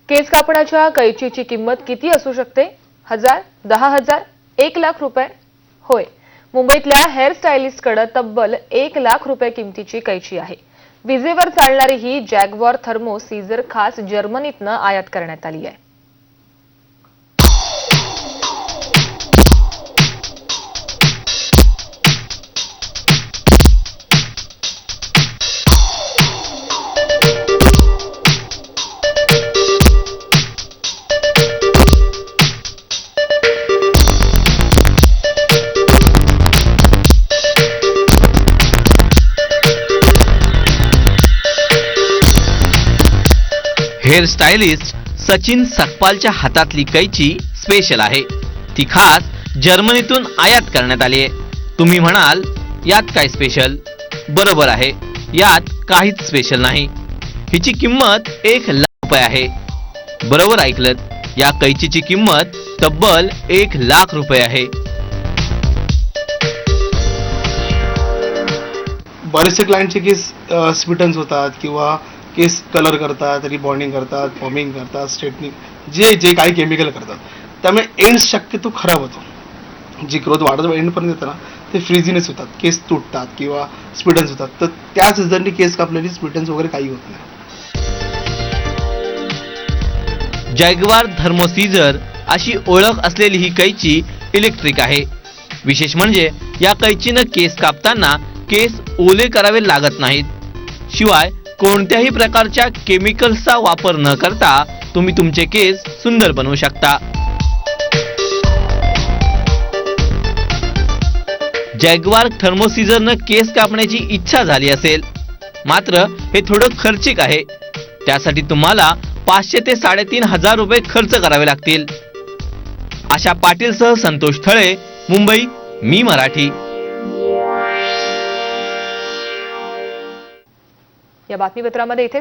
केस कापण्याच्या कैचीची किंमत किती असू शकते? 1000, 10,000, 1,00,000 रुपये? होय, मुंबईतल्या हेअर स्टायलिस्टकडे तब्बल 1,00,000 रुपये किमतीची कैची आहे. विजेवर चालणारी ही जॅग्वार थर्मो सीझर खास जर्मनीतनं आयात करण्यात आली आहे. हेअर स्टायलिस्ट सचिन सकपालच्या हातातली कैची स्पेशल आहे. ती खास जर्मनीतून आयात करण्यात आली आहे. तुम्ही म्हणाल यात काय स्पेशल? बरोबर आहे, यात काहीच स्पेशल नाही. हिची किंमत 1,00,000 रुपये आहे. बरोबर ऐकलत, या कैचीची किंमत तब्बल 1,00,000 रुपये आहे. बरेचसे क्लायंटचे केस स्प्लिटन्स होतात किंवा केस कलर करतात, रिबॉन्डिंग करतात, फॉर्मिंग करतात, स्ट्रेटनिंग जे काही केमिकल करतात, त्यामुळे एंड्स शक्यतो खराब होतो. जी ग्रोथ वाढत एंडपर्यंत येतं ना, ते फ्रीझीनेस होतात, केस तुटतात किंवा स्प्लिटन्स होतात. तर त्या सीझननी केस कापलेली स्प्लिटन्स वगैरे काही होत नाही. जॅग्वार थर्मो सीझर अशी ओळख असलेली ही कैची इलेक्ट्रिक आहे. विशेष म्हणजे या कैचीनं केस कापताना केस ओले करावे लागत नाहीत. शिवाय कोणत्याही प्रकारच्या केमिकल्सचा वापर न करता तुम्ही तुमचे केस सुंदर बनवू शकता. जॅग्वार थर्मो सीझरनं केस कापण्याची इच्छा झाली असेल, मात्र हे थोडं खर्चिक आहे. त्यासाठी तुम्हाला 500 ते 3,500 रुपये खर्च करावे लागतील. आशा पाटीलसह संतोष थळे, मुंबई, मी मराठी. या बातमीपत्रामध्ये इथे